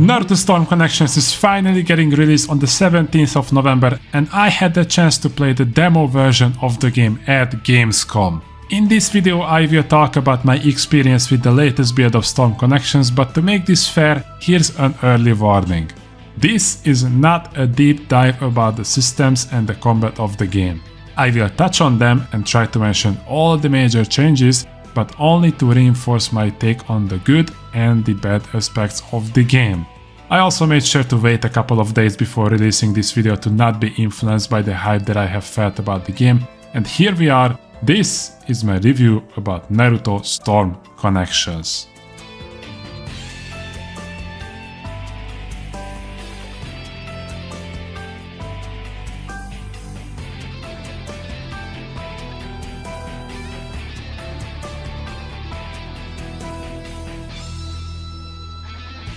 Naruto Storm Connections is finally getting released on the 17th of November, and I had the chance to play the demo version of the game at Gamescom. In this video I will talk about my experience with the latest build of Storm Connections, but to make this fair, here's an early warning. This is not a deep dive about the systems and the combat of the game. I will touch on them and try to mention all the major changes, but only to reinforce my take on the good and the bad aspects of the game. I also made sure to wait a couple of days before releasing this video to not be influenced by the hype that I have felt about the game, and here we are. This is my review about Naruto Storm Connections.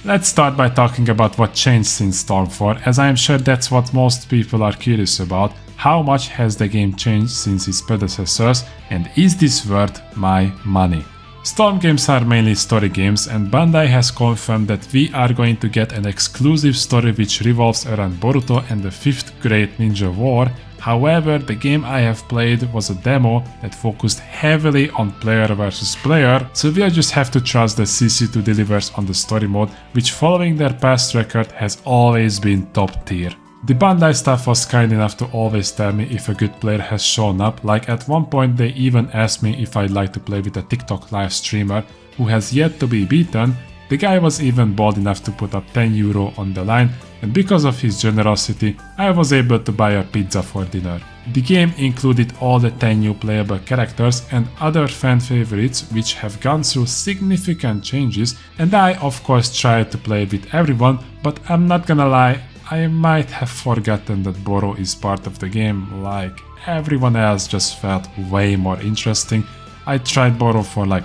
Let's start by talking about what changed since Storm 4, as I am sure that's what most people are curious about. How much has the game changed since its predecessors, and is this worth my money? Storm games are mainly story games, and Bandai has confirmed that we are going to get an exclusive story which revolves around Boruto and the 5th Great Ninja War. However, the game I have played was a demo that focused heavily on player versus player, so we'll just have to trust that CC2 delivers on the story mode, which following their past record has always been top tier. The Bandai staff was kind enough to always tell me if a good player has shown up, like at one point they even asked me if I'd like to play with a TikTok live streamer who has yet to be beaten. The guy was even bold enough to put up €10 on the line, and because of his generosity, I was able to buy a pizza for dinner. The game included all the 10 new playable characters and other fan favorites which have gone through significant changes, and I of course tried to play with everyone, but I'm not gonna lie, I might have forgotten that Boruto is part of the game, like everyone else just felt way more interesting. I tried Boruto for like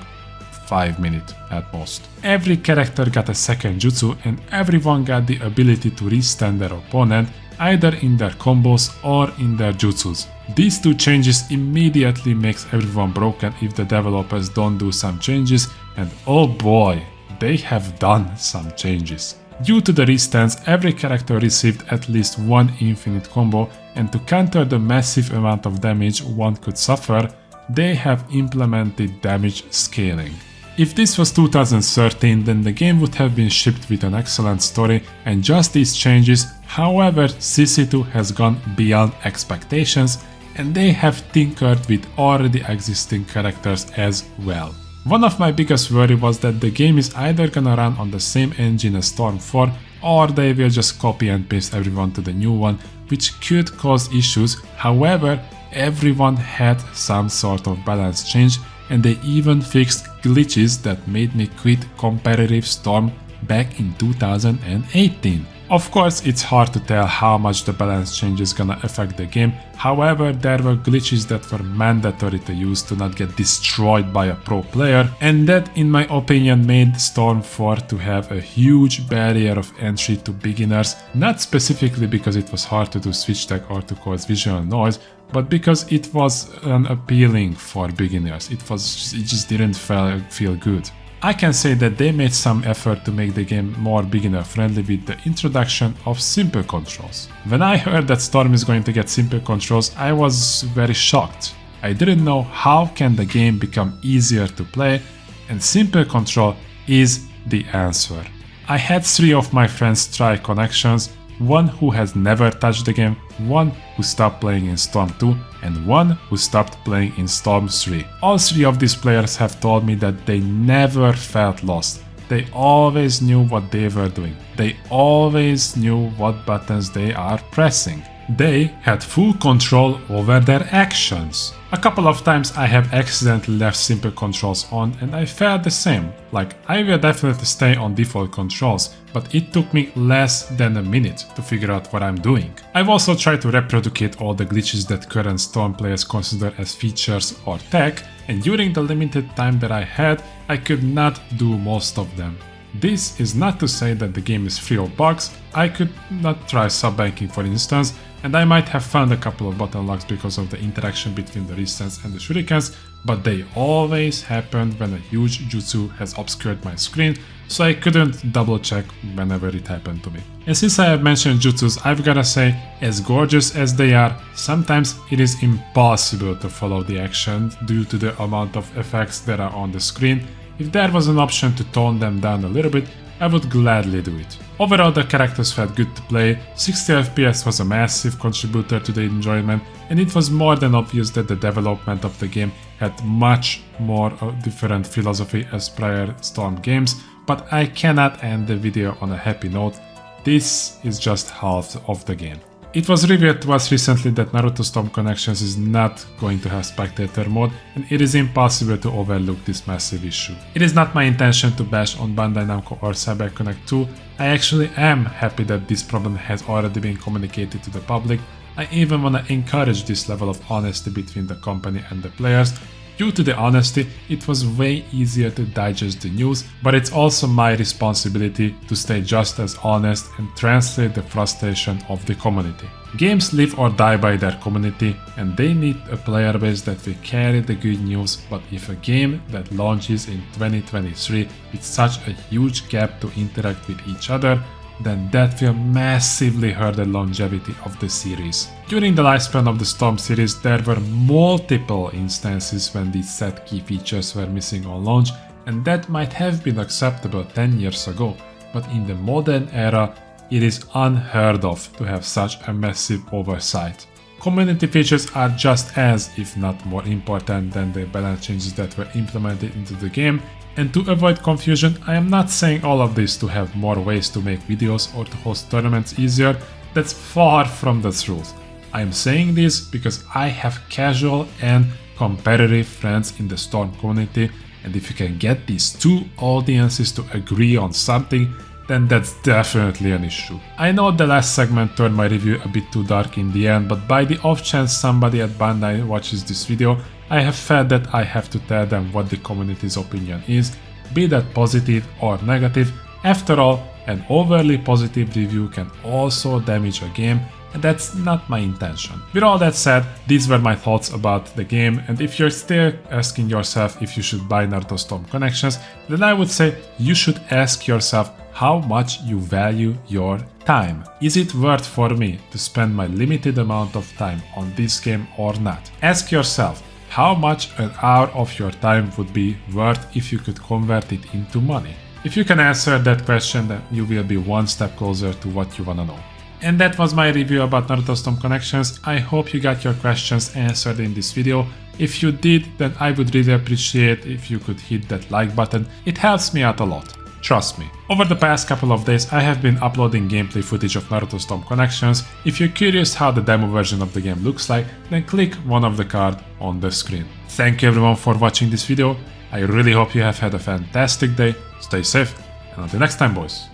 5 minutes at most. Every character got a second jutsu, and everyone got the ability to restand their opponent either in their combos or in their jutsus. These two changes immediately makes everyone broken if the developers don't do some changes, and oh boy, they have done some changes. Due to the restands, every character received at least one infinite combo, and to counter the massive amount of damage one could suffer, they have implemented damage scaling. If this was 2013, then the game would have been shipped with an excellent story and just these changes. However, CC2 has gone beyond expectations, and they have tinkered with already existing characters as well. One of my biggest worry was that the game is either gonna run on the same engine as Storm 4, or they will just copy and paste everyone to the new one, which could cause issues. However, everyone had some sort of balance change, and they even fixed glitches that made me quit competitive Storm back in 2018. Of course, it's hard to tell how much the balance change is gonna affect the game. However, there were glitches that were mandatory to use to not get destroyed by a pro player, and that in my opinion made Storm 4 to have a huge barrier of entry to beginners, not specifically because it was hard to do switch tech or to cause visual noise, but because it was unappealing for beginners. It just didn't feel good. I can say that they made some effort to make the game more beginner friendly with the introduction of simple controls. When I heard that Storm is going to get simple controls, I was very shocked. I didn't know how can the game become easier to play, and simple control is the answer. I had 3 of my friends try Connections, one who has never touched the game, one who stopped playing in Storm 2, and one who stopped playing in Storm 3. All 3 of these players have told me that they never felt lost. They always knew what they were doing. They always knew what buttons they are pressing. They had full control over their actions. A couple of times I have accidentally left simple controls on, and I felt the same. Like, I will definitely stay on default controls, but it took me less than a minute to figure out what I'm doing. I've also tried to replicate all the glitches that current Storm players consider as features or tech, and during the limited time that I had, I could not do most of them. This is not to say that the game is free of bugs. I could not try sub-banking for instance, and I might have found a couple of button locks because of the interaction between the wristbands and the shurikens, but they always happened when a huge jutsu has obscured my screen, so I couldn't double check whenever it happened to me. And since I have mentioned jutsus, I've gotta say, as gorgeous as they are, sometimes it is impossible to follow the action due to the amount of effects that are on the screen. If there was an option to tone them down a little bit, I would gladly do it. Overall, the characters felt good to play, 60 FPS was a massive contributor to the enjoyment, and it was more than obvious that the development of the game had much more different philosophy as prior Storm games, but I cannot end the video on a happy note. This is just half of the game. It was revealed to us recently that Naruto Storm Connections is not going to have spectator mode, and it is impossible to overlook this massive issue. It is not my intention to bash on Bandai Namco or CyberConnect 2, I actually am happy that this problem has already been communicated to the public. I even wanna encourage this level of honesty between the company and the players. Due to the honesty, it was way easier to digest the news, but it's also my responsibility to stay just as honest and translate the frustration of the community. Games live or die by their community, and they need a player base that will carry the good news, but if a game that launches in 2023 with such a huge gap to interact with each other, then that will massively hurt the longevity of the series. During the lifespan of the Storm series, there were multiple instances when these set key features were missing on launch, and that might have been acceptable 10 years ago, but in the modern era, it is unheard of to have such a massive oversight. Community features are just as, if not more important than the balance changes that were implemented into the game. And to avoid confusion, I am not saying all of this to have more ways to make videos or to host tournaments easier. That's far from the truth. I am saying this because I have casual and competitive friends in the Storm community, and if you can get these two audiences to agree on something, then that's definitely an issue. I know the last segment turned my review a bit too dark in the end, but by the off chance somebody at Bandai watches this video, I have felt that I have to tell them what the community's opinion is, be that positive or negative. After all, an overly positive review can also damage a game, and that's not my intention. With all that said, these were my thoughts about the game, and if you're still asking yourself if you should buy Naruto Storm Connections, then I would say you should ask yourself how much you value your time. Is it worth for me to spend my limited amount of time on this game or not? Ask yourself, how much an hour of your time would be worth if you could convert it into money? If you can answer that question, then you will be one step closer to what you wanna know. And that was my review about Naruto Storm Connections. I hope you got your questions answered in this video. If you did, then I would really appreciate if you could hit that like button. It helps me out a lot. Trust me. Over the past couple of days, I have been uploading gameplay footage of Naruto Storm Connections. If you're curious how the demo version of the game looks like, then click one of the cards on the screen. Thank you everyone for watching this video. I really hope you have had a fantastic day. Stay safe, and until next time, boys.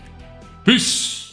Peace!